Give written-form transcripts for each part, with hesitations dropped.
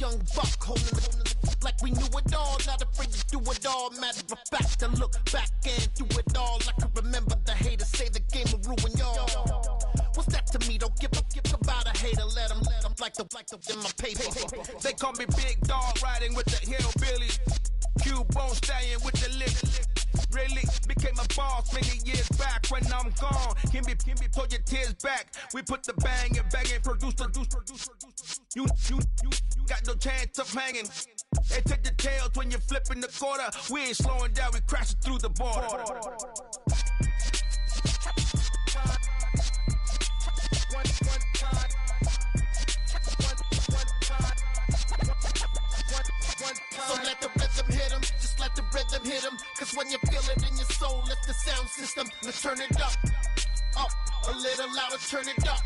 young buck holding it like we knew it all. Not afraid to do it all. Matter of fact, to look back and do it all. I can remember the haters say the game will ruin y'all. What's that to me? Don't give about a hater. Let them like the in my paper. They call me Big Dog, riding with the hillbillies. Cubone staying with the lick. Really became a boss many years back. When I'm gone, can be pull your tears back. We put the bang and produce. You got no chance of hanging. They take the tails when you're flipping the quarter. We ain't slowing down, we crashing through the border. So let the rhythm hit him, just let the rhythm hit him. Cause when you feel it in your soul, lift the sound system. Let's turn it up, a little louder, turn it up.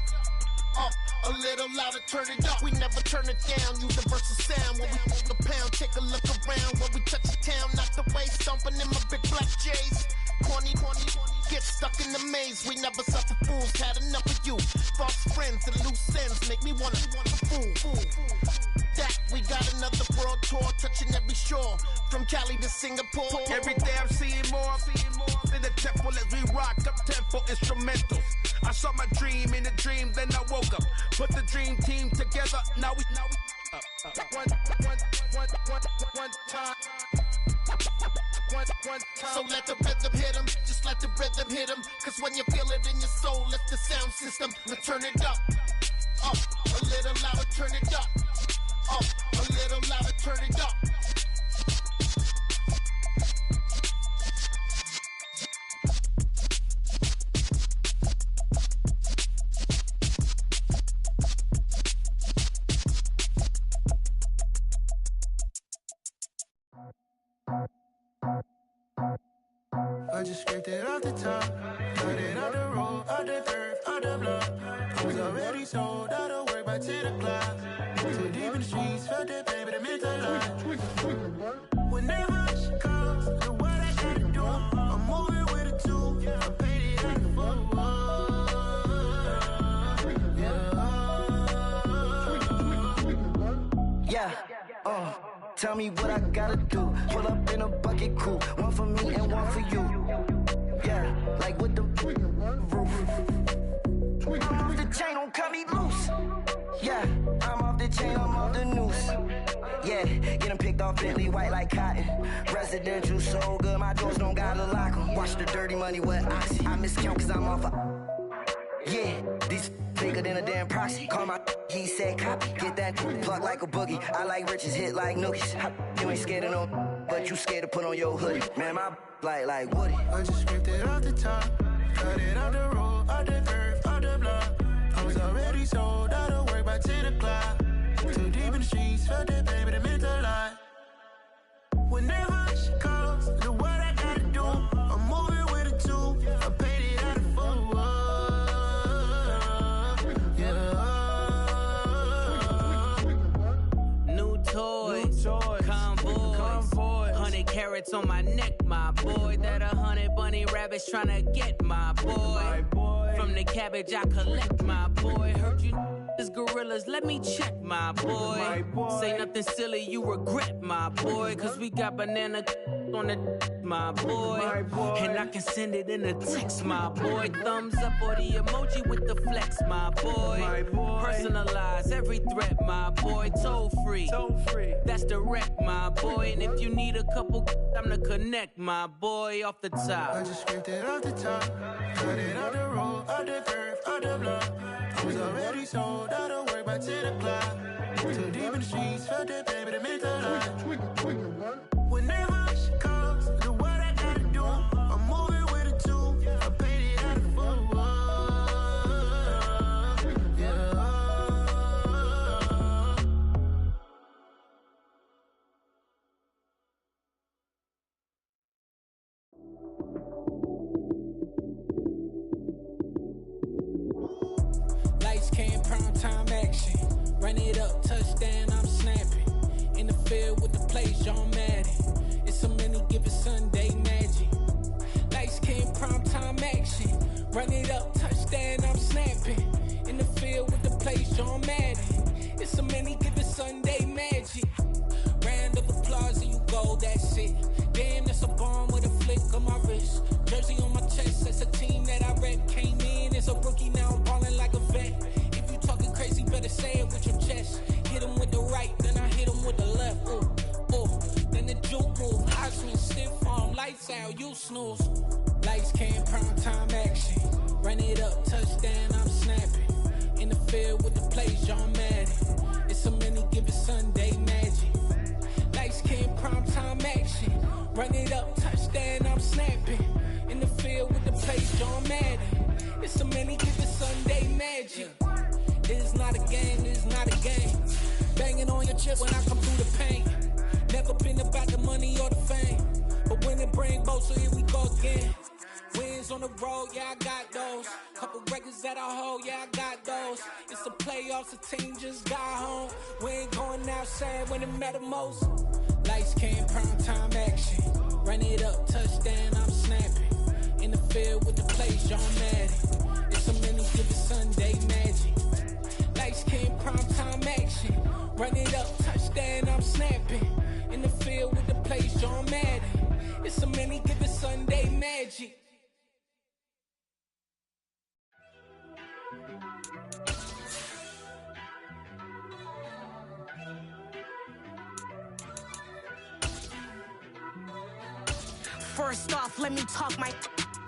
A little louder, turn it up. We never turn it down, universal sound. When we move the pound, take a look around. When we touch the town, not the way, stomping in my big black J's. Corny, get stuck in the maze. We never suffer fools, had enough of you. False friends and loose ends make me wanna fool. That we got another world tour, touching every shore, from Cali to Singapore. Every day I'm seeing more in the temple as we rock up tempo instrumentals. I saw my dream in a dream, then I woke up. Put the dream team together, now we one time. So let the rhythm hit him, just let the rhythm hit him. Cause when you feel it in your soul, lift the sound system. Now turn it up, a little louder, turn it up. A little louder, turn it up. I just scraped it off the top, got it out the road, out the dirt, out the block. I was already sold, out of work by 10 o'clock. Too deep in the streets, felt that pain, but it meant a lot. Whenever she calls, do what I gotta do. I'm moving with a two, I paid it out the foot. Yeah, tell me what I gotta do. Pull up in a bucket crew, one for me and one for you. Yeah, like with the roof. I'm off the chain, don't cut me loose. Yeah, I'm off the chain, I'm off the noose. Yeah, getting picked off Bentley white like cotton. Residential so good, my doors don't gotta lock 'em. Watch the dirty money with oxy. I miscount cause I'm off yeah, these bigger than a damn proxy. Call my he said copy. Get that plug like a boogie. I like riches, hit like nookies. You ain't scared of no, but you scared to put on your hoodie. Man, my like Woody. I just scraped it off the top, cut it out the road, out the dirt, out the block. I was already sold, out of work by 10 o'clock. Too deep in the streets, felt that pain, but it meant a lot. Whenever she calls, do what I gotta do. I'm moving with a two, I paid it out of foot. Convoy, 100 carats on my neck, my boy. That 100 bunny rabbits tryna get my boy. From the cabbage I collect, my boy. Heard you is gorillas, let me check, my boy. Say nothing silly, you regret, my boy. Cause we got banana on the my boy. And I can send it in a text, my boy. Thumbs up or the emoji with the flex, my boy. Personalize every threat, my boy. Toll free, that's direct, my boy. And if you need a couple, I'm the connect, my boy. Off the top, I just scraped it off the top, cut it out the road, out the dirt, out the block. I was already sold, out of work by 10 o'clock. Too deep in the streets, felt that pain, but it meant a lot. Whenever she calls, do what I gotta do. I'm moving with a two, I paid it out of foot. Lights came, prime time action. Run it up, touchdown, I'm snapping. In the field with the plays, John Madden. It's a many given Sunday magic. Lights came, prime time action. Run it up, touchdown, I'm snapping. In the field with the plays, John Madden. It's a many given Sunday magic. Round of applause and you go, that's it. Damn, that's a bomb with a flick on my wrist. Jersey on my chest, that's a team that I rep. Came in as a rookie, now I'm ballin' like a vet. If you talking crazy, better say it with your chest. Hit him with the right, then I hit him with the left. Then the juke move, Heisman, stiff arm, lights out, you snooze. Lights came, prime time action. Run it up, touchdown, I'm snapping. In the field with the plays, John Madden. It's a many given Sunday magic. Lights came, prime time action. Run it up, touchdown, I'm snapping. In the field with the plays, John Madden. It's a many given Sunday magic. It's not a game, it's not a game. Banging on your chest when I come through the paint. Never been about the money or the fame. But when it bring both, so here we go again. Wins on the road, yeah, I got those. Couple records that I hold, yeah, I got those. It's the playoffs, the team just got home. We ain't going outside when it matter most. Lights came, prime time action. Run it up, touchdown, I'm snapping. In the field with the plays, John Madden. It's a many given Sunday magic. Lights came, prime time action. Run it up, touchdown, I'm snapping. In the field with the plays, John Madden. It's a many given Sunday magic. First off, let me talk my.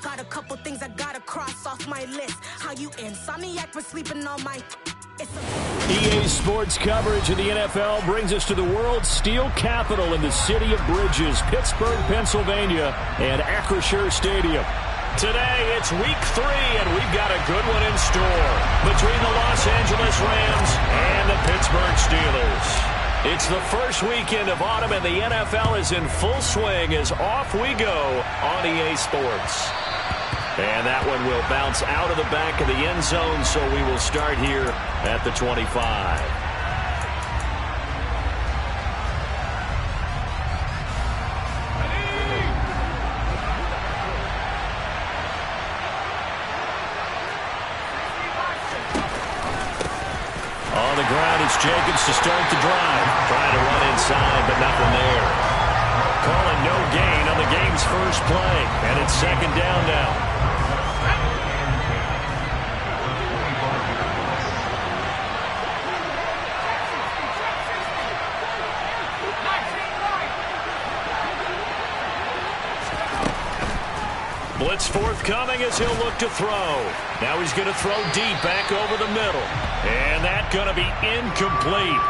Got a couple things I gotta cross off my list. How you insomniac for sleeping on my. EA Sports coverage of the NFL brings us to the world's steel capital in the city of bridges, Pittsburgh, Pennsylvania, and Acrisure Stadium. Today, it's week 3, and we've got a good one in store between the Los Angeles Rams and the Pittsburgh Steelers. It's the first weekend of autumn, and the NFL is in full swing as off we go on EA Sports. And that one will bounce out of the back of the end zone, so we will start here at the 25. On the ground, it's Jacobs to start the drive. Trying to run inside, but nothing there. Calling no gain on the game's first play, and it's second down now. Blitz forthcoming as he'll look to throw. Now he's going to throw deep back over the middle. And that's going to be incomplete.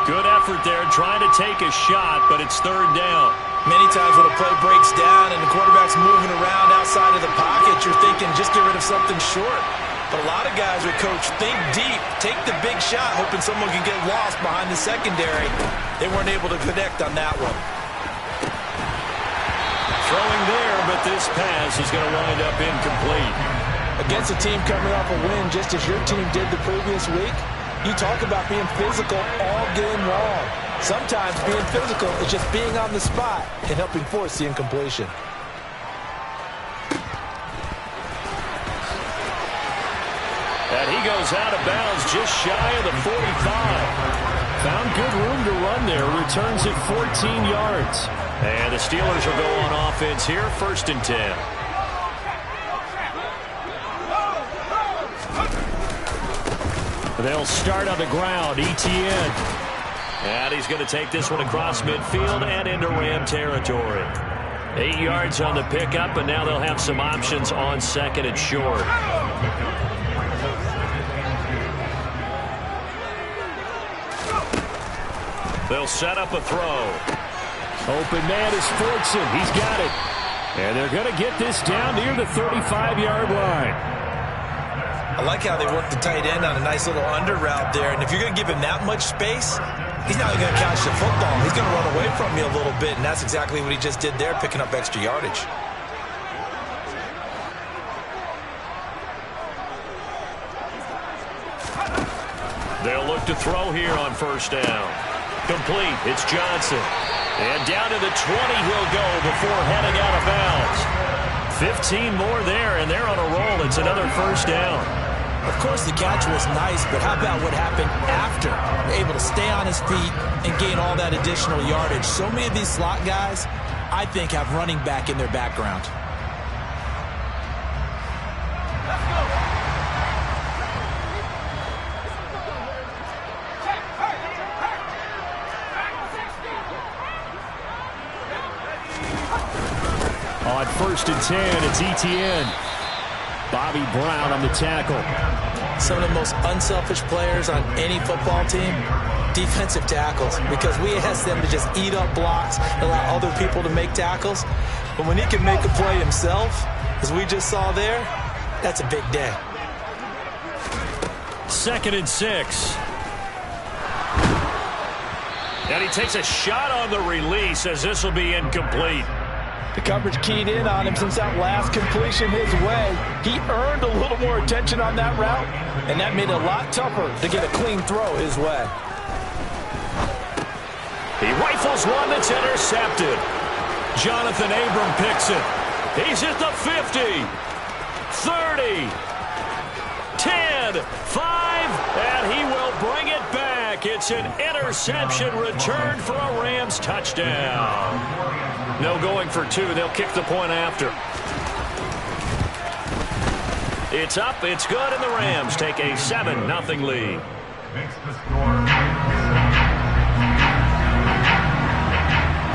Good effort there trying to take a shot, but it's third down. Many times when a play breaks down and the quarterback's moving around outside of the pocket, you're thinking just get rid of something short. But a lot of guys with coach think deep, take the big shot, hoping someone can get lost behind the secondary. They weren't able to connect on that one. Throwing there, but this pass is going to wind up incomplete. Against a team coming off a win, just as your team did the previous week, you talk about being physical all game long. Sometimes being physical is just being on the spot and helping force the incompletion. And he goes out of bounds just shy of the 45. Found good room to run there. Returns it 14 yards. And the Steelers will go on offense here, 1st and 10. They'll start on the ground, Etienne. And he's going to take this one across midfield and into Ram territory. 8 yards on the pickup, and now they'll have some options on 2nd and short. They'll set up a throw. Open man is Fortson. He's got it. And they're going to get this down near the 35-yard line. I like how they work the tight end on a nice little under route there. And if you're going to give him that much space, he's not going to catch the football. He's going to run away from you a little bit, and that's exactly what he just did there, picking up extra yardage. They'll look to throw here on 1st down. Complete. It's Johnson. And down to the 20 he'll go before heading out of bounds. 15 more there, and they're on a roll. It's another 1st down. Of course, the catch was nice, but how about what happened after? Able to stay on his feet and gain all that additional yardage. So many of these slot guys, I think, have running back in their background. On 1st and 10, it's Etienne. Bobby Brown on the tackle. Some of the most unselfish players on any football team, defensive tackles, because we ask them to just eat up blocks, allow other people to make tackles. But when he can make a play himself, as we just saw there, that's a big day. 2nd and 6. And he takes a shot on the release as this will be incomplete. The coverage keyed in on him since that last completion his way. He earned a little more attention on that route, and that made it a lot tougher to get a clean throw his way. He rifles one that's intercepted. Jonathan Abram picks it. He's at the 50, 30, 10, 5, and he will bring it back. It's an interception return for a Rams touchdown. No going for 2. They'll kick the point after. It's up, it's good, and the Rams take a 7-0 lead.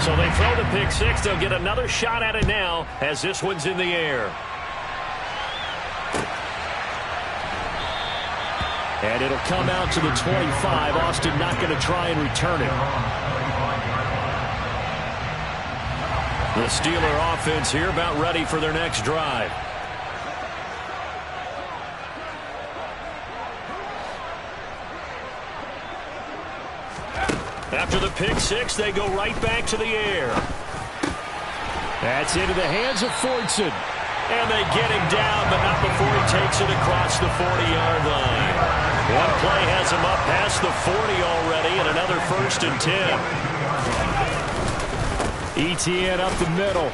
So they throw the pick 6. They'll get another shot at it now as this one's in the air. And it'll come out to the 25. Austin not going to try and return it. The Steeler offense here about ready for their next drive. After the pick 6, they go right back to the air. That's into the hands of Fordson. And they get him down, but not before he takes it across the 40-yard line. One play has him up past the 40 already, and another 1st and 10. Etienne up the middle.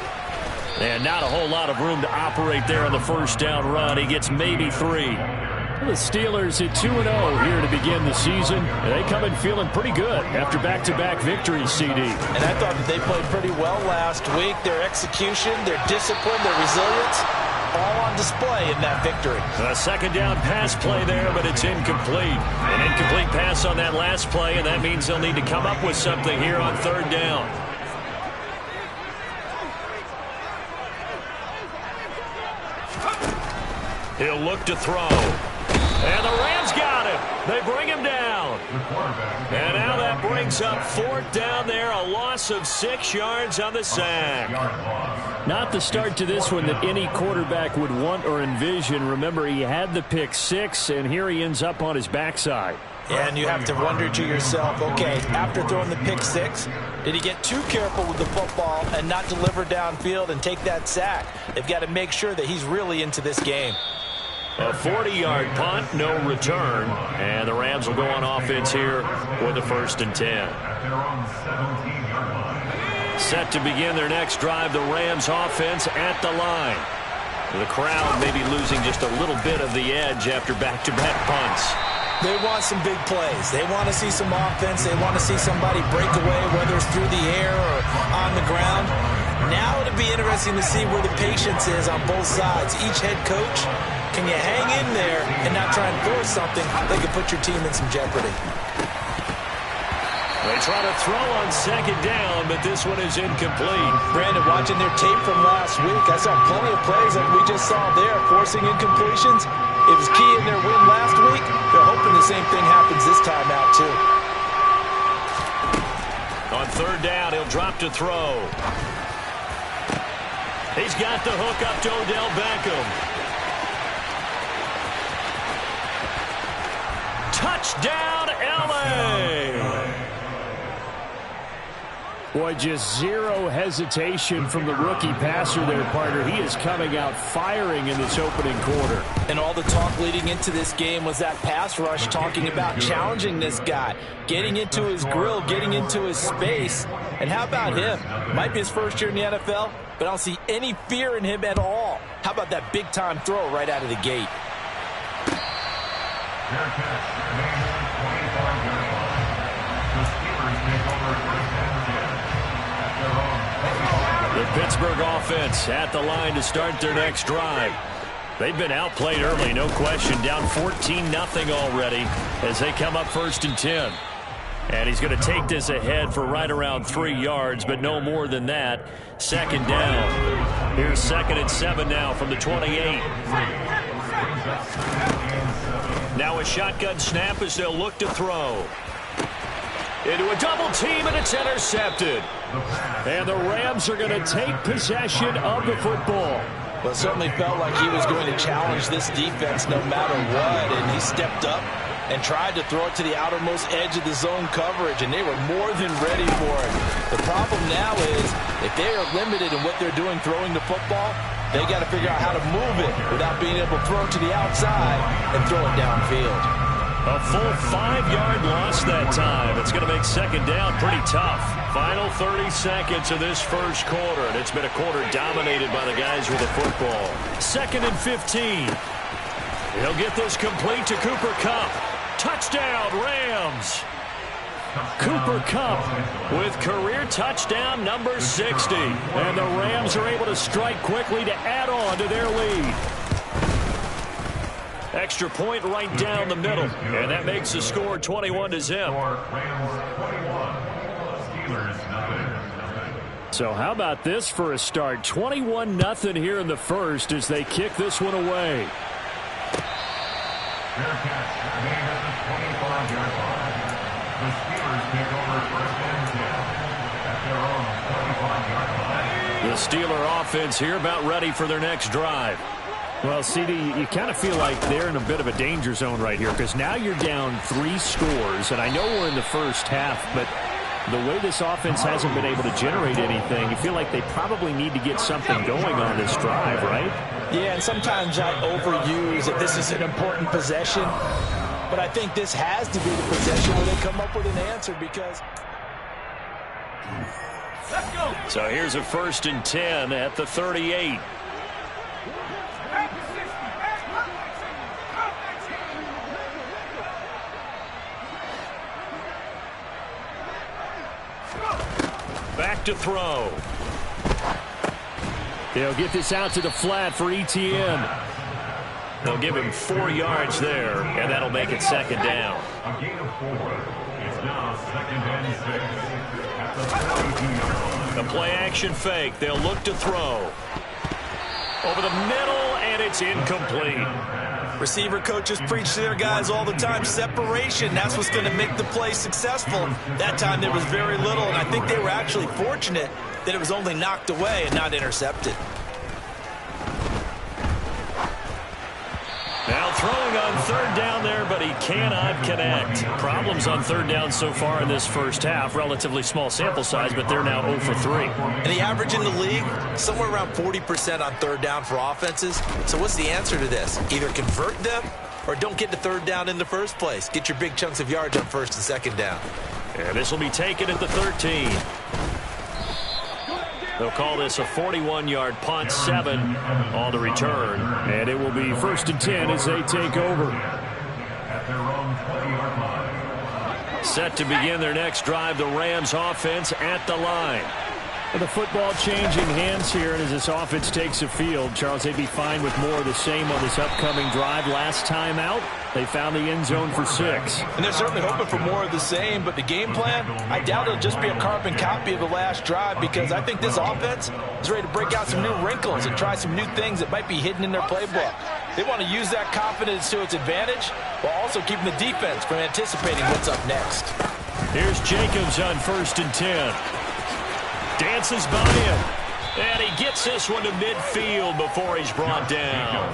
And not a whole lot of room to operate there on the 1st down run. He gets maybe 3. The Steelers at 2-0 here to begin the season. They come in feeling pretty good after back-to-back victories, CD. And I thought that they played pretty well last week. Their execution, their discipline, their resilience, all on display in that victory. A 2nd down pass play there, but it's incomplete. An incomplete pass on that last play, and that means they'll need to come up with something here on 3rd down. He'll look to throw. And the Rams got him. They bring him down. And now that brings up 4th down there. A loss of 6 yards on the sack. Not the start to this one that any quarterback would want or envision. Remember, he had the pick 6, and here he ends up on his backside. And you have to wonder to yourself, okay, after throwing the pick 6, did he get too careful with the football and not deliver downfield and take that sack? They've got to make sure that he's really into this game. A 40-yard punt, no return. And the Rams will go on offense here with a 1st and 10. Set to begin their next drive, the Rams offense at the line. The crowd maybe losing just a little bit of the edge after back-to-back punts. They want some big plays. They want to see some offense. They want to see somebody break away, whether it's through the air or on the ground. Now it'll be interesting to see where the patience is on both sides. Each head coach, can you hang in there and not try and force something that could put your team in some jeopardy? They try to throw on 2nd down, but this one is incomplete. Brandon, watching their tape from last week, I saw plenty of plays like we just saw there, forcing incompletions. It was key in their win last week. They're hoping the same thing happens this time out, too. On 3rd down, he'll drop to throw. He's got the hook up to Odell Beckham. Touchdown, L.A. Boy, just zero hesitation from the rookie passer there, partner. He is coming out firing in this opening quarter. And all the talk leading into this game was that pass rush, talking about challenging this guy, getting into his grill, getting into his space. And how about him? Might be his first year in the NFL, but I don't see any fear in him at all. How about that big-time throw right out of the gate? The Pittsburgh offense at the line to start their next drive. They've been outplayed early, no question. Down 14-0 already as they come up 1st and 10. And he's going to take this ahead for right around 3 yards, but no more than that. 2nd down. Here's 2nd and 7 now from the 28. Now a shotgun snap as they'll look to throw. Into a double team, and it's intercepted. And the Rams are going to take possession of the football. Well, it certainly felt like he was going to challenge this defense no matter what, and he stepped up and tried to throw it to the outermost edge of the zone coverage, and they were more than ready for it. The problem now is if they are limited in what they're doing throwing the football, they got to figure out how to move it without being able to throw it to the outside and throw it downfield. A full 5-yard loss that time. It's going to make 2nd down pretty tough. Final 30 seconds of this first quarter, and it's been a quarter dominated by the guys with the football. 2nd and 15. He'll get this complete to Cooper Kupp. Touchdown, Rams. Cooper Kupp with career touchdown number 60. And the Rams are able to strike quickly to add on to their lead. Extra point right down the middle. And that makes the score 21-0. So how about this for a start? 21-0 here in the first as they kick this one away. The Steeler offense here about ready for their next drive. Well, CD, you kind of feel like they're in a bit of a danger zone right here because now you're down 3 scores, and I know we're in the first half, but the way this offense hasn't been able to generate anything, you feel like they probably need to get something going on this drive, right? Yeah, and sometimes I overuse that this is an important possession, but I think this has to be the possession where they come up with an answer because... Let's go. So here's a 1st and 10 at the 38. Back to throw. They'll get this out to the flat for Etienne. They'll give him 4 yards there, and that'll make it 2nd down. A gain of 4. It's now 2nd and 6 at the 42-yard line. The play-action fake. They'll look to throw. Over the middle, and it's incomplete. Receiver coaches preach to their guys all the time. Separation, that's what's going to make the play successful. That time there was very little, and I think they were actually fortunate that it was only knocked away and not intercepted. Now throwing on 3rd down there, but he cannot connect. Problems on 3rd down so far in this first half. Relatively small sample size, but they're now 0 for 3. And the average in the league, somewhere around 40% on 3rd down for offenses. So what's the answer to this? Either convert them or don't get to 3rd down in the first place. Get your big chunks of yards on 1st and 2nd down. And this will be taken at the 13. They'll call this a 41-yard punt, 7 on the return. And it will be 1st and 10 as they take over. Set to begin their next drive, the Rams offense at the line. And the football changing hands here, and as this offense takes the field, Charles, they'd be fine with more of the same on this upcoming drive. Last time out, they found the end zone for 6. And they're certainly hoping for more of the same, but the game plan, I doubt it'll just be a carbon copy of the last drive because I think this offense is ready to break out some new wrinkles and try some new things that might be hidden in their playbook. They want to use that confidence to its advantage while also keeping the defense from anticipating what's up next. Here's Jacobs on 1st and 10. Dances by him. And he gets this one to midfield before he's brought down.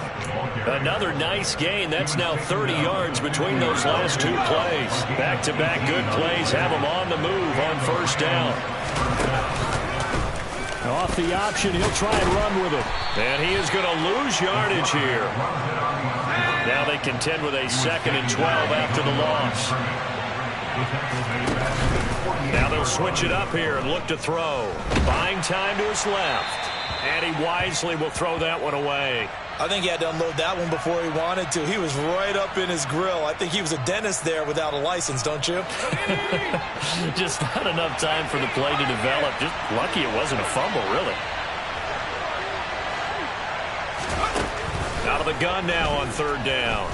Another nice gain. That's now 30 yards between those last 2 plays. Back-to-back good plays have him on the move on 1st down. Off the option, he'll try and run with it. And he is going to lose yardage here. Now they contend with a 2nd and 12 after the loss. Now they'll switch it up here and look to throw. Buying time to his left. And he wisely will throw that one away. I think he had to unload that one before he wanted to. He was right up in his grill. I think he was a dentist there without a license, don't you? Just not enough time for the play to develop. Just lucky it wasn't a fumble, really. Out of the gun now on third down.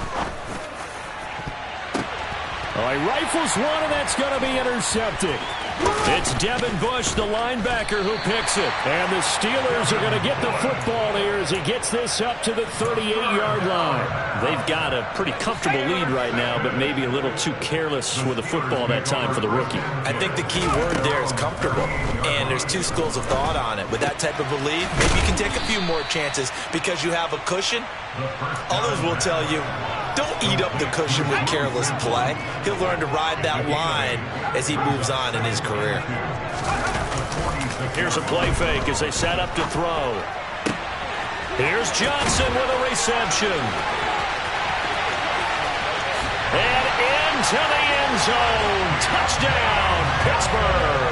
Oh, he rifles one, and that's going to be intercepted. It's Devin Bush, the linebacker, who picks it. And the Steelers are going to get the football here as he gets this up to the 38-yard line. They've got a pretty comfortable lead right now, but maybe a little too careless with the football that time for the rookie. I think the key word there is comfortable. And there's two schools of thought on it. With that type of a lead, maybe you can take a few more chances because you have a cushion. Others will tell you, don't eat up the cushion with careless play. He'll learn to ride that line as he moves on in his career. Here's a play fake as they set up to throw. Here's Johnson with a reception. And into the end zone. Touchdown, Pittsburgh.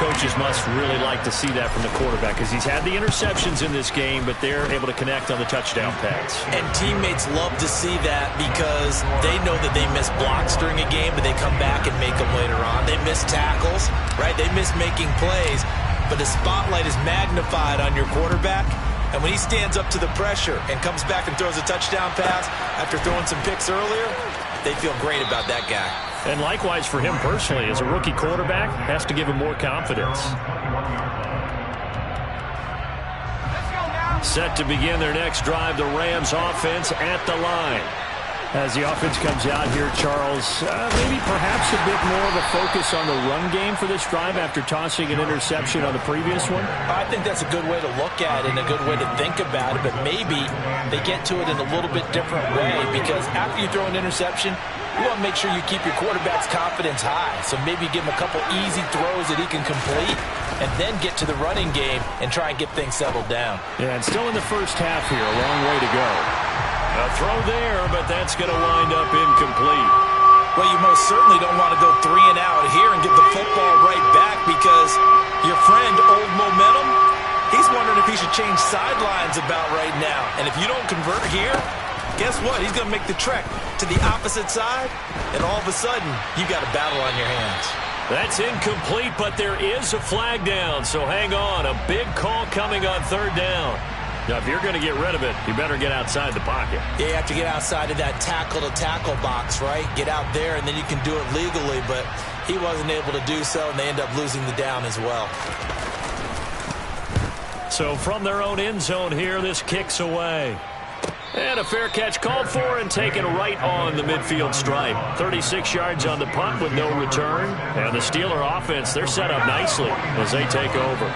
Coaches must really like to see that from the quarterback because he's had the interceptions in this game, but they're able to connect on the touchdown pass. And teammates love to see that because they know that they miss blocks during a game, but they come back and make them later on. They miss tackles, right? They miss making plays, but the spotlight is magnified on your quarterback. And when he stands up to the pressure and comes back and throws a touchdown pass after throwing some picks earlier, they feel great about that guy. And likewise for him personally, as a rookie quarterback, has to give him more confidence. Set to begin their next drive, the Rams offense at the line. As the offense comes out here, Charles, maybe perhaps a bit more of a focus on the run game for this drive after tossing an interception on the previous one? I think that's a good way to look at it and a good way to think about it, but maybe they get to it in a little bit different way because after you throw an interception, you want to make sure you keep your quarterback's confidence high. So maybe give him a couple easy throws that he can complete and then get to the running game and try and get things settled down. Yeah, and still in the first half here, a long way to go. A throw there, but that's going to wind up incomplete. Well, you most certainly don't want to go 3 and out here and give the football right back because your friend, Old Momentum, he's wondering if he should change sidelines about right now. And if you don't convert here, guess what? He's going to make the trek to the opposite side, and all of a sudden, you got a battle on your hands. That's incomplete, but there is a flag down, so hang on. A big call coming on third down. Now, if you're going to get rid of it, you better get outside the pocket. Yeah, you have to get outside of that tackle-to-tackle box, right? Get out there, and then you can do it legally, but he wasn't able to do so, and they end up losing the down as well. So from their own end zone here, this kicks away. And a fair catch called for and taken right on the midfield stripe. 36 yards on the punt with no return. And the Steeler offense, they're set up nicely as they take over.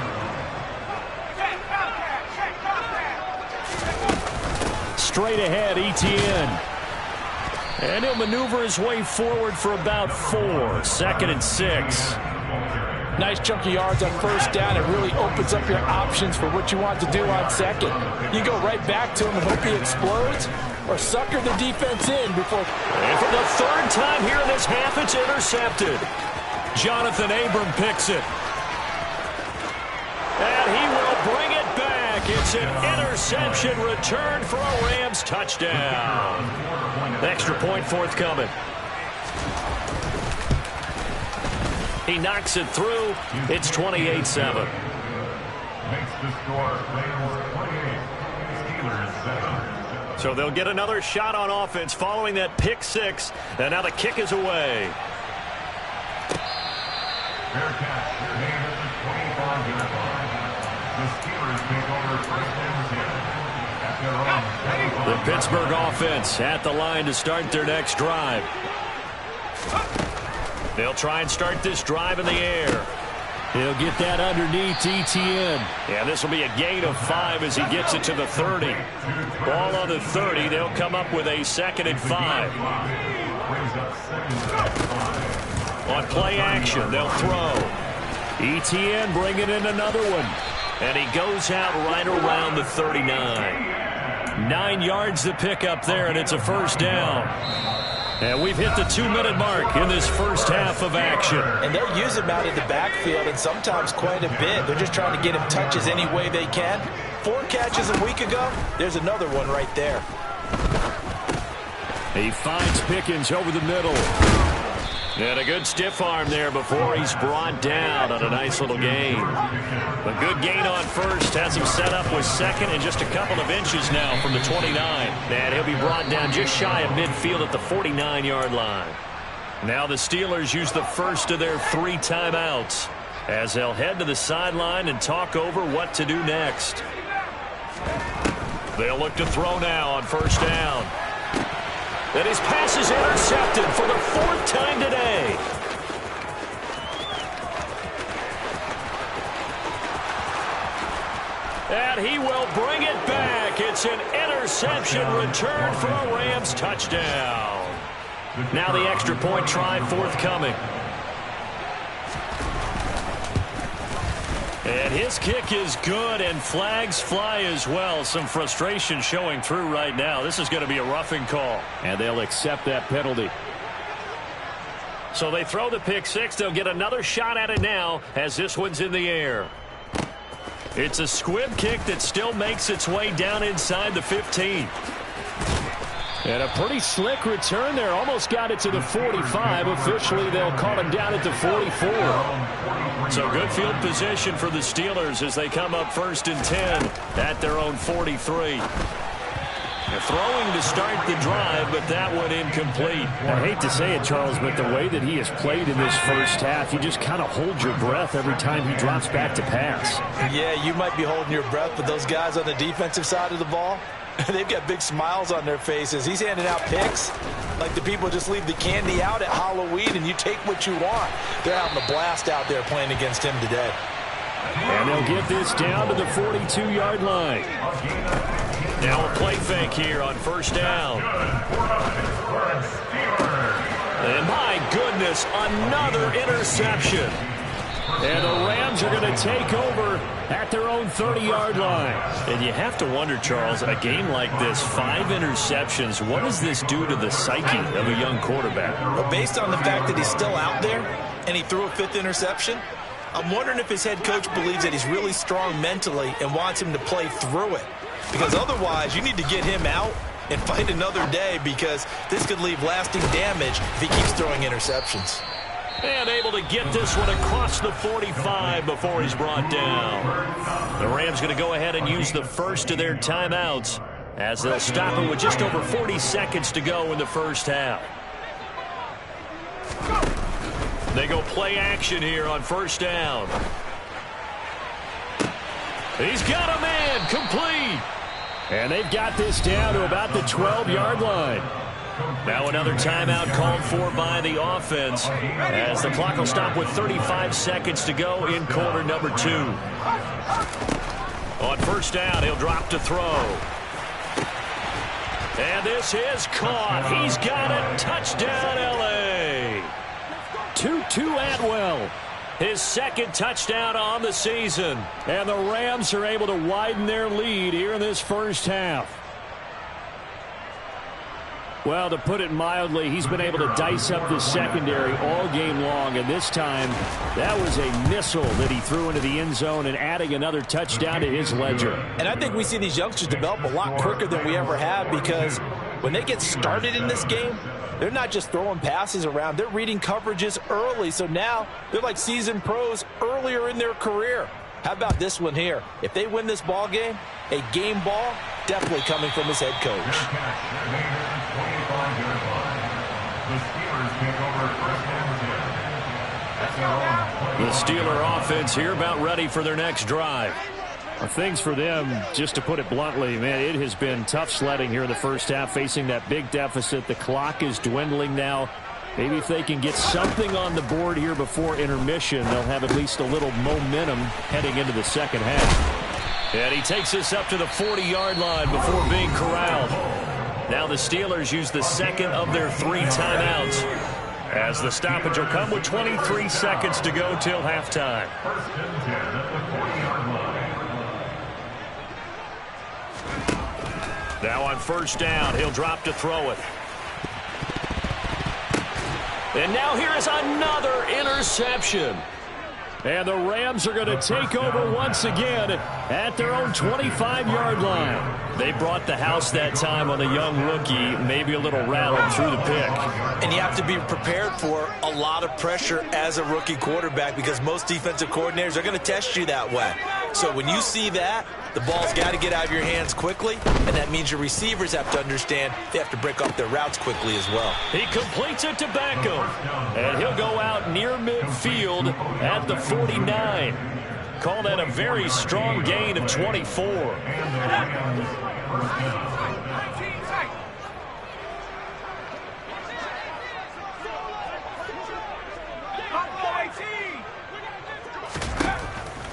Straight ahead, Etienne. And he'll maneuver his way forward for about 4. 2nd and 6. Nice chunk of yards on first down. It really opens up your options for what you want to do on second. You go right back to him and hope he explodes or sucker the defense in before. And for the 3rd time here in this half, it's intercepted. Jonathan Abram picks it. And he will bring it back. It's an interception return for a Rams touchdown. Extra point forthcoming. He knocks it through. It's 28-7. Makes the score 28. Steelers 7. So they'll get another shot on offense following that pick 6. And now the kick is away. Fair catch. They're named at the 25-yard line. The Steelers take over 1st and 10 at their own. The Pittsburgh offense at the line to start their next drive. They'll try and start this drive in the air. He'll get that underneath Etienne. Yeah, this will be a gain of 5 as he gets it to the 30. Ball on the 30. They'll come up with a 2nd and 5. On play action, they'll throw. Etienne bringing in another one. And he goes out right around the 39. 9 yards to pick up there, and it's a first down. And we've hit the 2-minute mark in this first half of action. And they'll use him out of the backfield, and sometimes quite a bit. They're just trying to get him touches any way they can. 4 catches a week ago, there's another one right there. He finds Pickens over the middle. And a good stiff arm there before he's brought down on a nice little gain. A good gain on first has him set up with second and just a couple of inches now from the 29. And he'll be brought down just shy of midfield at the 49-yard line. Now the Steelers use the first of their 3 timeouts as they'll head to the sideline and talk over what to do next. They'll look to throw now on first down. And his pass is intercepted for the 4th time today. And he will bring it back. It's an interception return for a Rams touchdown. Now the extra point try forthcoming. And his kick is good, and flags fly as well. Some frustration showing through right now. This is going to be a roughing call. And they'll accept that penalty. So they throw the pick six. They'll get another shot at it now as this one's in the air. It's a squib kick that still makes its way down inside the 15. And a pretty slick return there. Almost got it to the 45. Officially, they'll call him down at the 44. So good field position for the Steelers as they come up 1st and 10 at their own 43. They're throwing to start the drive, but that one incomplete. I hate to say it, Charles, but the way that he has played in this first half, you just kind of hold your breath every time he drops back to pass. Yeah, you might be holding your breath, but those guys on the defensive side of the ball, they've got big smiles on their faces. He's handing out picks like the people just leave the candy out at Halloween and you take what you want. They're having a blast out there playing against him today. And they'll get this down to the 42-yard line. Now a play fake here on first down. And my goodness, another interception. And the Rams are going to take over at their own 30-yard line. And you have to wonder, Charles, a game like this, 5 interceptions, what does this do to the psyche of a young quarterback? Well, based on the fact that he's still out there and he threw a 5th interception, I'm wondering if his head coach believes that he's really strong mentally and wants him to play through it. Because otherwise, you need to get him out and fight another day, because this could leave lasting damage if he keeps throwing interceptions. And able to get this one across the 45 before he's brought down. The Rams going to go ahead and use the first of their timeouts as they'll stop it with just over 40 seconds to go in the first half. They go play action here on first down. He's got a man, complete. And they've got this down to about the 12-yard line. Now another timeout called for by the offense as the clock will stop with 35 seconds to go in quarter number 2. On first down, he'll drop to throw. And this is caught. He's got it. Touchdown, L.A. Tutu Atwell. His 2nd touchdown on the season. And the Rams are able to widen their lead here in this first half. Well, to put it mildly, he's been able to dice up the secondary all game long, and this time that was a missile that he threw into the end zone and adding another touchdown to his ledger. And I think we see these youngsters develop a lot quicker than we ever have, because when they get started in this game, they're not just throwing passes around. They're reading coverages early, so now they're like seasoned pros earlier in their career. How about this one here? If they win this ball game, a game ball, definitely coming from his head coach. The Steeler offense here about ready for their next drive. Things for them, just to put it bluntly, man, it has been tough sledding here in the first half, facing that big deficit. The clock is dwindling now. Maybe if they can get something on the board here before intermission, they'll have at least a little momentum heading into the second half. And he takes this up to the 40-yard line before being corralled. Now the Steelers use the 2nd of their 3 timeouts, as the stoppage will come with 23 seconds to go till halftime. Now on first down, he'll drop to throw it. And now here is another interception. And the Rams are going to take over once again at their own 25-yard line. They brought the house that time on a young rookie, maybe a little rattled through the pick. And you have to be prepared for a lot of pressure as a rookie quarterback because most defensive coordinators are going to test you that way. So when you see that, the ball's got to get out of your hands quickly, and that means your receivers have to understand they have to break up their routes quickly as well. He completes it to Beckham, and he'll go out near midfield at the 49. Call that a very strong gain of 24.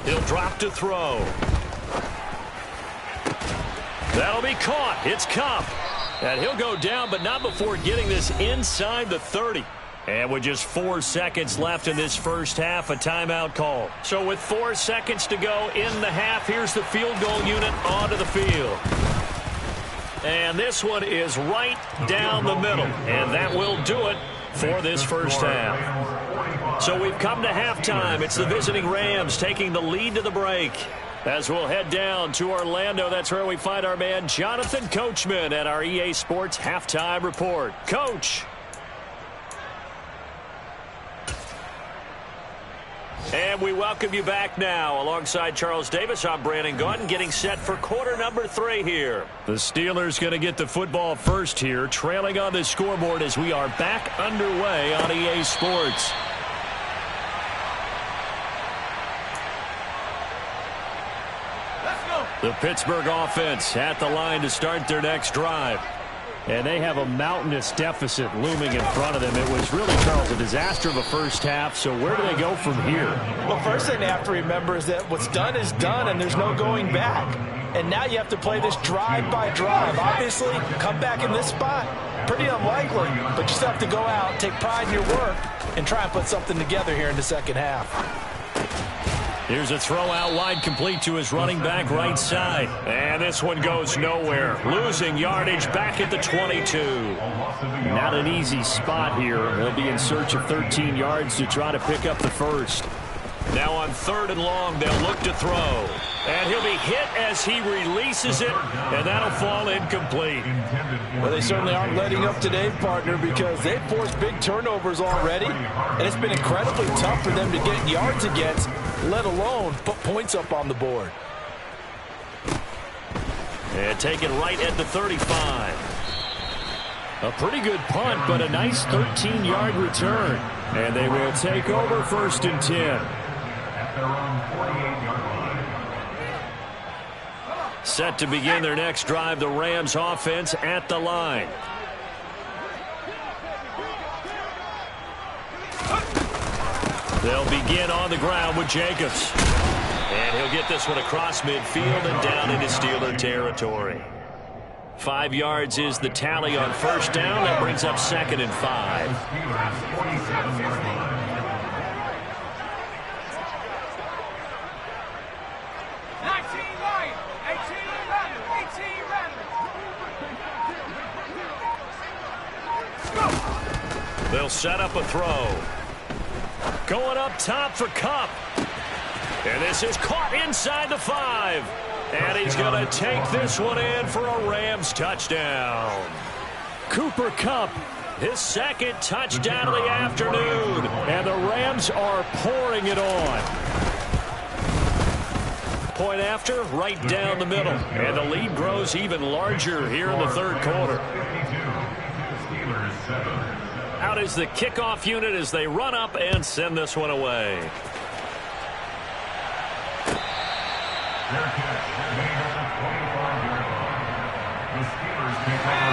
He'll drop to throw. That'll be caught. It's Kupp. And he'll go down, but not before getting this inside the 30. And with just 4 seconds left in this first half, a timeout call. So with 4 seconds to go in the half, here's the field goal unit onto the field. And this one is right down the middle. And that will do it for this first half. So we've come to halftime. It's the visiting Rams taking the lead to the break. As we'll head down to Orlando, that's where we find our man Jonathan Coachman at our EA Sports Halftime Report. Coach. And we welcome you back now. Alongside Charles Davis, I'm Brandon Gaudin, getting set for quarter number 3 here. The Steelers going to get the football first here, trailing on the scoreboard as we are back underway on EA Sports. The Pittsburgh offense at the line to start their next drive. And they have a mountainous deficit looming in front of them. It was really, Charles, a disaster of a first half. So where do they go from here? Well, first thing they have to remember is that what's done is done, and there's no going back. And now you have to play this drive by drive. Obviously, come back in this spot, pretty unlikely. But you still have to go out, take pride in your work, and try and put something together here in the second half. Here's a throw out wide, complete to his running back right side. And this one goes nowhere. Losing yardage back at the 22. Not an easy spot here. They'll be in search of 13 yards to try to pick up the first. Now on 3rd and long, they'll look to throw. And he'll be hit as he releases it, and that'll fall incomplete. Well, they certainly aren't letting up today, partner, because they've forced big turnovers already, and it's been incredibly tough for them to get yards against, let alone put points up on the board. And take it right at the 35. A pretty good punt, but a nice 13-yard return. And they will take over 1st and 10. At their own 48-yard line. Set to begin their next drive, the Rams offense at the line. They'll begin on the ground with Jacobs. And he'll get this one across midfield and down into Steeler territory. 5 yards is the tally on 1st down. That brings up 2nd and 5. They'll set up a throw. Going up top for Kupp. And this is caught inside the 5. And he's going to take this one in for a Rams touchdown. Cooper Kupp, his 2nd touchdown of the afternoon. And the Rams are pouring it on. Point after, right down the middle. And the lead grows even larger here in the 3rd quarter. Out is the kickoff unit as they run up and send this one away.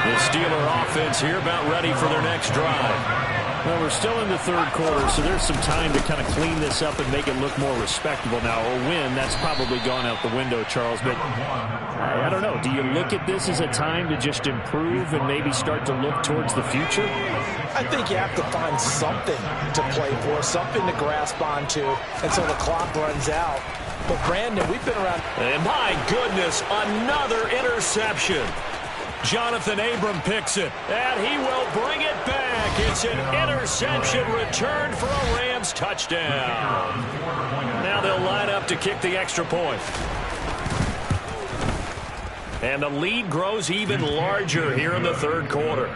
The Steeler offense here about ready for their next drive. Well, we're still in the 3rd quarter, so there's some time to kind of clean this up and make it look more respectable. Now, a win, that's probably gone out the window, Charles. But I don't know. Do you look at this as a time to just improve and maybe start to look towards the future? I think you have to find something to play for, something to grasp onto until the clock runs out. But, Brandon, we've been around. And my goodness, another interception. Jonathan Abram picks it, and he will bring it back. back. It's an interception returned for a Rams touchdown. Now they'll line up to kick the extra point. And the lead grows even larger here in the third quarter.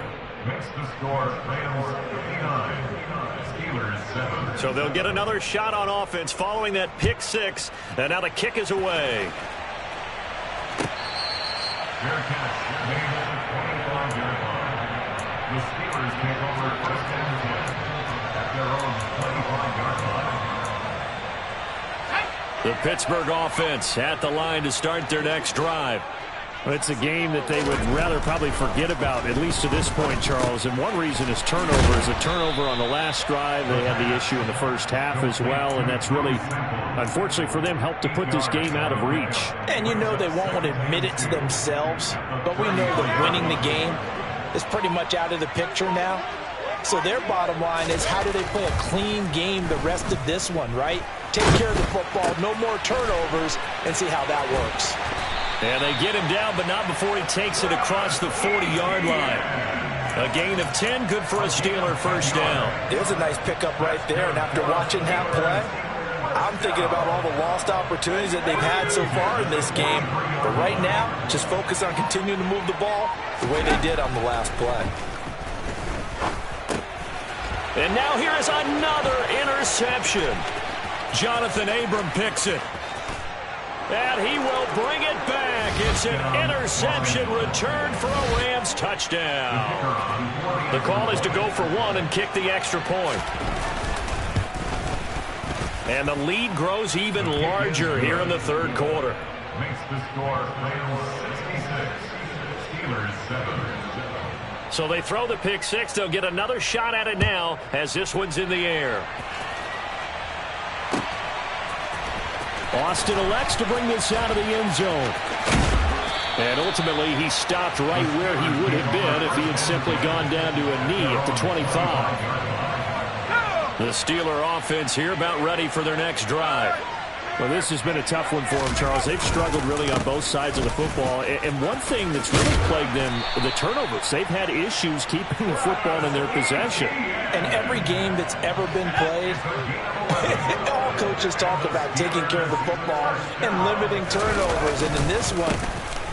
Makes the score Rams 59, Steelers 7. So they'll get another shot on offense following that pick six. And now the kick is away. Fair catch made at the 25-yard line. The Steelers take over first and 10 at their own 25-yard line. The Pittsburgh offense at the line to start their next drive. It's a game that they would rather probably forget about, at least to this point, Charles. And one reason is turnovers. A turnover on the last drive. They had the issue in the first half as well, and that's really, unfortunately for them, helped to put this game out of reach. And you know they won't want to admit it to themselves, but we know that winning the game is pretty much out of the picture now. So their bottom line is, how do they play a clean game the rest of this one, right? Take care of the football, no more turnovers, and see how that works. And they get him down, but not before he takes it across the 40-yard line. A gain of 10, good for a Steeler first down. It was a nice pickup right there, and after watching that play, I'm thinking about all the lost opportunities that they've had so far in this game. But right now, just focus on continuing to move the ball the way they did on the last play. And now here is another interception. Jonathan Abram picks it. And he will bring it back. It's an interception returned for a Rams touchdown. The call is to go for one and kick the extra point. And the lead grows even larger here in the third quarter. Makes the score Rams 66, Steelers 7. So they throw the pick six. They'll get another shot at it now as this one's in the air. Austin elects to bring this out of the end zone. And ultimately, he stopped right where he would have been if he had simply gone down to a knee at the 25. The Steeler offense here about ready for their next drive. Well, this has been a tough one for them, Charles. They've struggled really on both sides of the football. And one thing that's really plagued them, the turnovers. They've had issues keeping the football in their possession. And every game that's ever been played, all coaches talk about taking care of the football and limiting turnovers. And in this one,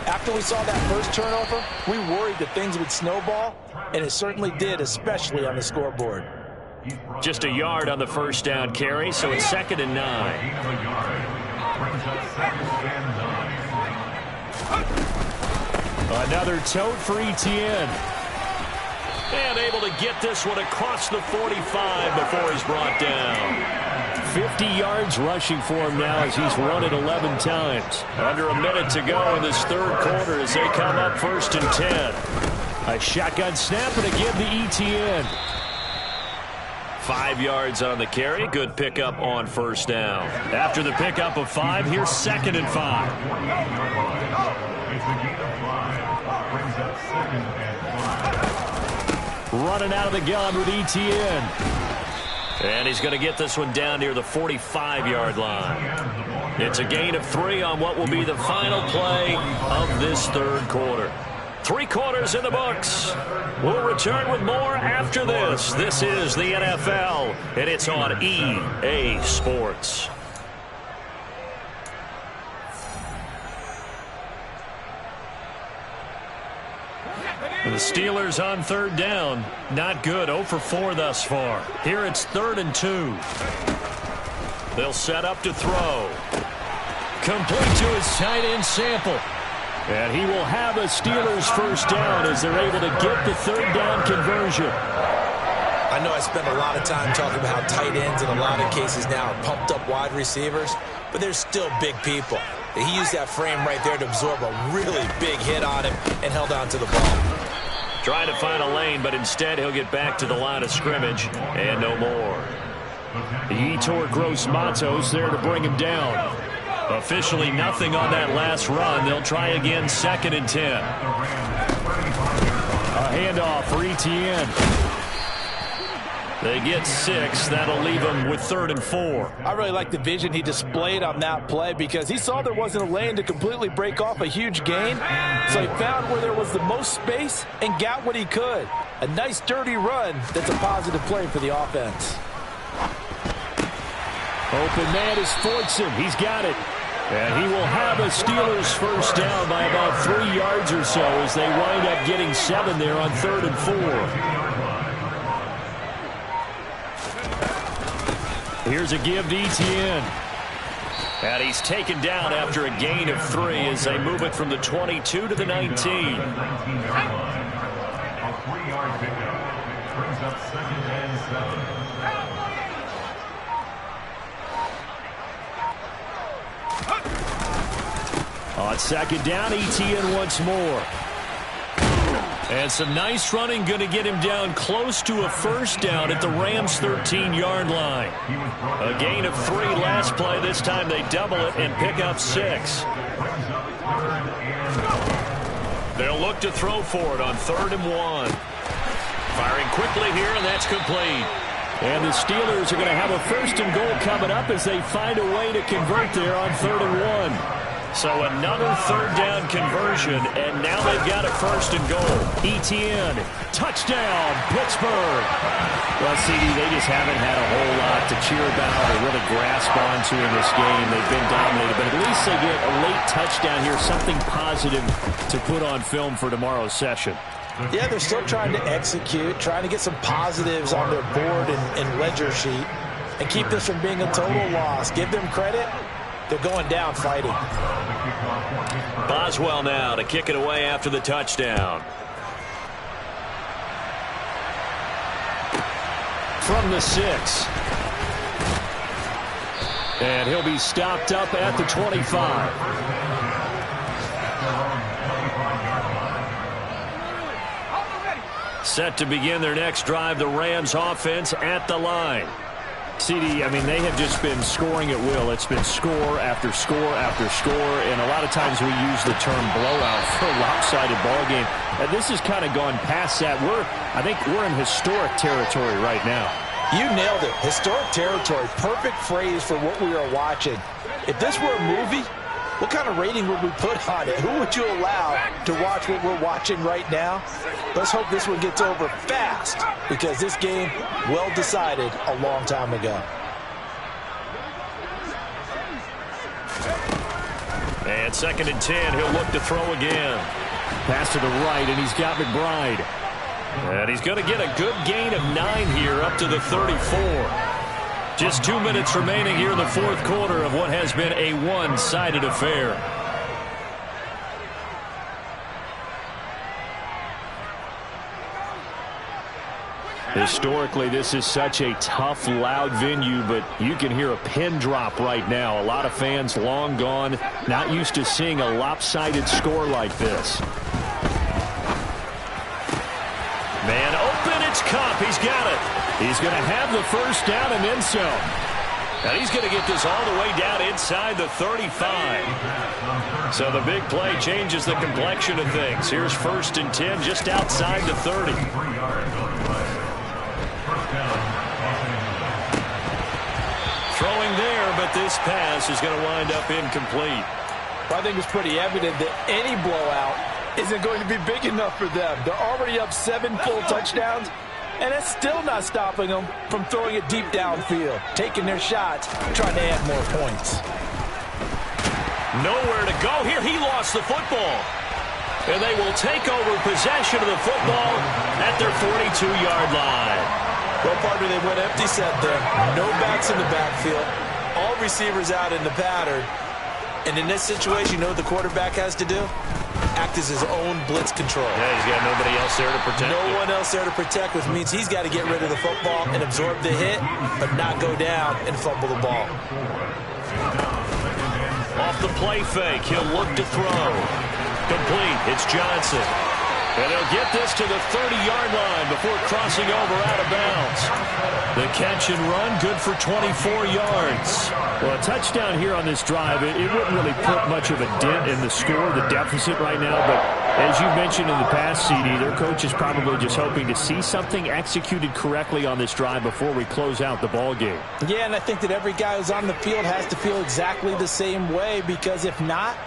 after we saw that first turnover, we worried that things would snowball, and it certainly did, especially on the scoreboard. Just a yard on the first down carry, so it's 2nd and 9. Another tote for Etienne. And able to get this one across the 45 before he's brought down. 50 yards rushing for him now as he's run it 11 times. Under a minute to go in this third quarter as they come up 1st and 10. A shotgun snap and again to Etienne. 5 yards on the carry. Good pickup on first down. After the pickup of 5, here's 2nd and 5. Running out of the gun with Etienne. And he's going to get this one down near the 45-yard line. It's a gain of 3 on what will be the final play of this third quarter. 3 quarters in the books. We'll return with more after this. This is the NFL, and it's on EA Sports. The Steelers on 3rd down. Not good. 0 for 4 thus far. Here it's 3rd and 2. They'll set up to throw. Complete to his tight end Sample. And he will have a Steelers first down as they're able to get the 3rd down conversion. I know I spend a lot of time talking about how tight ends in a lot of cases now are pumped up wide receivers, but they're still big people. He used that frame right there to absorb a really big hit on him and held on to the ball. Trying to find a lane, but instead he'll get back to the line of scrimmage and no more. Yetur Gross-Matos there to bring him down. Officially nothing on that last run. They'll try again 2nd and 10. A handoff for Etienne. They get 6. That'll leave them with 3rd and 4. I really like the vision he displayed on that play because he saw there wasn't a lane to completely break off a huge gain. So he found where there was the most space and got what he could. A nice dirty run that's a positive play for the offense. Open man is Fortson. He's got it. And he will have a Steelers first down by about 3 yards or so as they wind up getting 7 there on 3rd and 4. Here's a give to Etienne. And he's taken down after a gain of 3 as they move it from the 22 to the 19. A 3-yard pickup brings up 2nd and 7. On 2nd down, Etienne once more. And some nice running, going to get him down close to a first down at the Rams' 13-yard line. A gain of 3 last play. This time they double it and pick up 6. They'll look to throw for it on 3rd and 1. Firing quickly here, and that's complete. And the Steelers are going to have a 1st and goal coming up as they find a way to convert there on 3rd and 1. So another 3rd down conversion, and now they've got a 1st and goal. Etienne, touchdown, Pittsburgh. Well, CD, they just haven't had a whole lot to cheer about or really grasp onto in this game. They've been dominated, but at least they get a late touchdown here, something positive to put on film for tomorrow's session. Yeah, they're still trying to execute, trying to get some positives on their board and ledger sheet and keep this from being a total loss. Give them credit. They're going down fighting. Boswell now to kick it away after the touchdown. From the 6. And he'll be stopped up at the 25. Set to begin their next drive, the Rams offense at the line. CD, I mean, they have just been scoring at will. It's been score after score after score, and a lot of times we use the term blowout for a lopsided ball game. And this has kind of gone past that. I think we're in historic territory right now. You nailed it. Historic territory. Perfect phrase for what we are watching. If this were a movie, what kind of rating would we put on it? Who would you allow to watch what we're watching right now? Let's hope this one gets over fast, because this game, well decided a long time ago. And 2nd and 10, he'll look to throw again. Pass to the right, and he's got McBride. And he's going to get a good gain of 9 here up to the 34. Just 2 minutes remaining here in the 4th quarter of what has been a one-sided affair. Historically, this is such a tough, loud venue, but you can hear a pin drop right now. A lot of fans long gone, not used to seeing a lopsided score like this. Man open, it's Kupp. He's got it. He's going to have the first down and then some. And he's going to get this all the way down inside the 35. So the big play changes the complexion of things. Here's 1st and 10 just outside the 30. Throwing there, but this pass is going to wind up incomplete. Well, I think it's pretty evident that any blowout isn't going to be big enough for them. They're already up 7 full touchdowns, and it's still not stopping them from throwing it deep downfield, taking their shots, trying to add more points. Nowhere to go here. He lost the football. And they will take over possession of the football at their 42-yard line. Well, partner, they went empty set there. No backs in the backfield. All receivers out in the pattern. And in this situation, you know what the quarterback has to do? Act as his own blitz control. Yeah, he's got nobody else there to protect. No one else there to protect, which means he's got to get rid of the football and absorb the hit, but not go down and fumble the ball. Off the play fake, he'll look to throw. Complete, it's Johnson. And they'll get this to the 30-yard line before crossing over out of bounds. The catch and run, good for 24 yards. Well, a touchdown here on this drive, it wouldn't really put much of a dent in the score, the deficit right now. But as you mentioned in the past, CD, their coach is probably just hoping to see something executed correctly on this drive before we close out the ball game. Yeah, and I think that every guy who's on the field has to feel exactly the same way, because if not,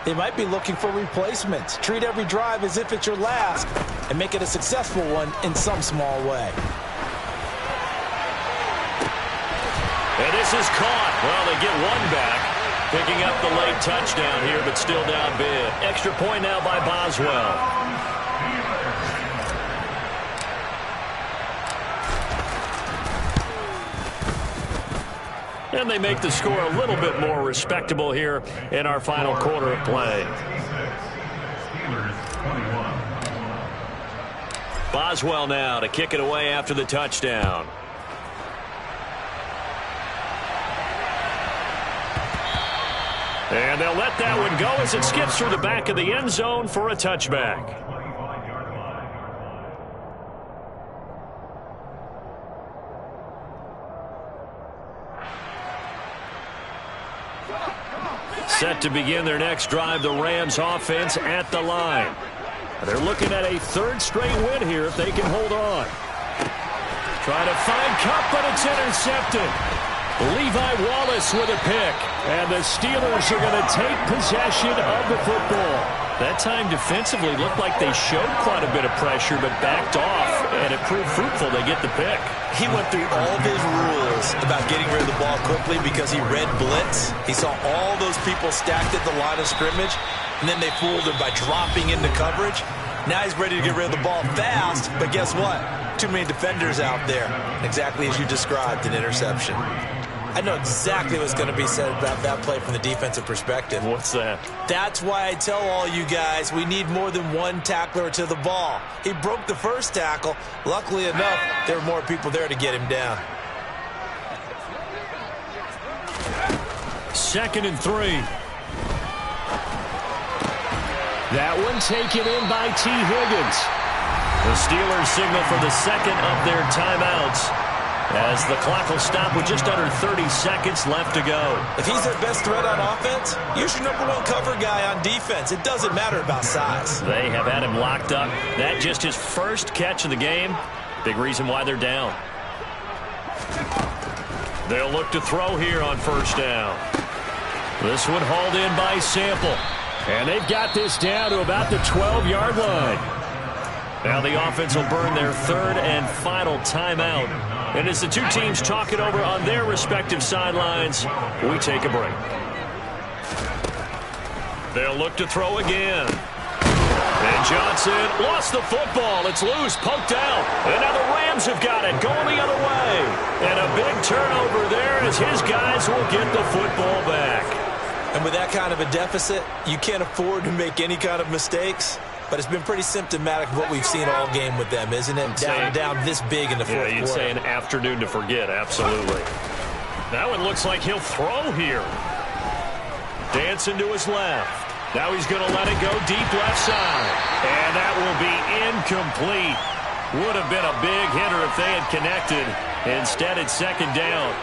they might be looking for replacements. Treat every drive as if it's your last. and make it a successful one in some small way. And this is caught. Well, they get one back. Picking up the late touchdown here, but still down big. Extra point now by Boswell. And they make the score a little bit more respectable here in our final quarter of play. Boswell now to kick it away after the touchdown. And they'll let that one go as it skips through the back of the end zone for a touchback. Set to begin their next drive, the Rams offense at the line. They're looking at a third straight win here if they can hold on. Trying to find Kupp, but it's intercepted. Levi Wallace with a pick. And the Steelers are going to take possession of the football. That time defensively looked like they showed quite a bit of pressure but backed off, and it proved fruitful. They get the pick. He went through all of his rules about getting rid of the ball quickly because he read blitz. He saw all those people stacked at the line of scrimmage, and then they fooled him by dropping into coverage. Now he's ready to get rid of the ball fast, but guess what? Too many defenders out there. Exactly as you described, an interception. I know exactly what's going to be said about that play from the defensive perspective. What's that? That's why I tell all you guys we need more than one tackler to the ball. He broke the first tackle. Luckily enough, there were more people there to get him down. 2nd and 3. That one taken in by T. Higgins. The Steelers signal for the second of their timeouts as the clock will stop with just under 30 seconds left to go. If he's their best threat on offense, use your #1 cover guy on defense. It doesn't matter about size. They have had him locked up. That just his first catch of the game. Big reason why they're down. They'll look to throw here on first down. This one hauled in by Sample. And they've got this down to about the 12-yard line. Now the offense will burn their third and final timeout. And as the two teams talk it over on their respective sidelines, we take a break. They'll look to throw again. And Johnson lost the football. It's loose, poked out. And now the Rams have got it, going the other way. And a big turnover there as his guys will get the football back. And with that kind of a deficit, you can't afford to make any kind of mistakes. But it's been pretty symptomatic of what we've seen all game with them, isn't it? Down this big in the fourth quarter. Yeah, you'd say an afternoon to forget, absolutely. That one looks like he'll throw here. Dancing to his left. Now he's going to let it go deep left side. And that will be incomplete. Would have been a big hitter if they had connected. Instead, it's second down.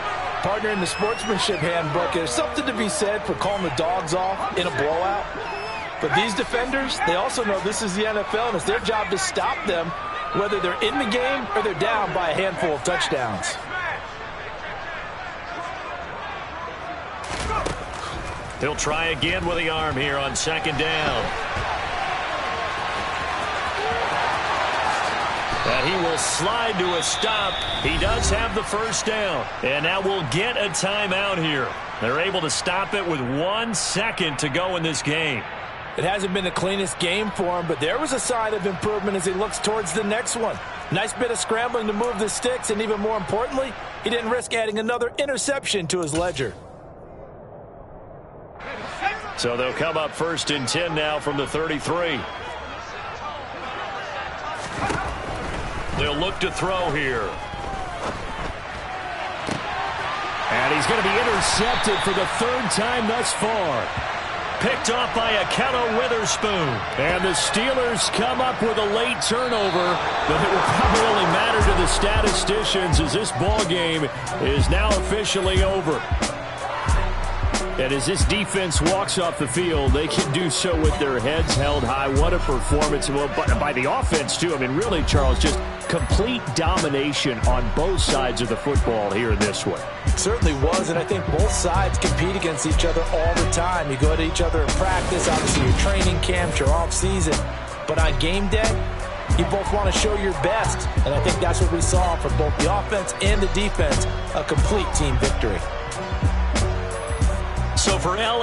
Partner, in the sportsmanship handbook, there's something to be said for calling the dogs off in a blowout. But these defenders, they also know this is the NFL, and it's their job to stop them, whether they're in the game or they're down by a handful of touchdowns. He'll try again with the arm here on second down. And he will slide to a stop. He does have the first down. And now we'll get a timeout here. They're able to stop it with 1 second to go in this game. It hasn't been the cleanest game for him, but there was a sign of improvement as he looks towards the next one. Nice bit of scrambling to move the sticks, and even more importantly, he didn't risk adding another interception to his ledger. So they'll come up 1st and 10 now from the 33. They'll look to throw here. And he's going to be intercepted for the 3rd time thus far. Picked off by Akello Witherspoon. And the Steelers come up with a late turnover, but it will probably only matter to the statisticians as this ball game is now officially over. And as this defense walks off the field, they can do so with their heads held high. What a performance. Well, by the offense, too. I mean, really, Charles, just complete domination on both sides of the football here in this one. It certainly was, and I think both sides compete against each other all the time. You go to each other in practice, obviously your training camps, your off season. But on game day, You both want to show your best, and I think that's what we saw from both the offense and the defense, a complete team victory. So for LA,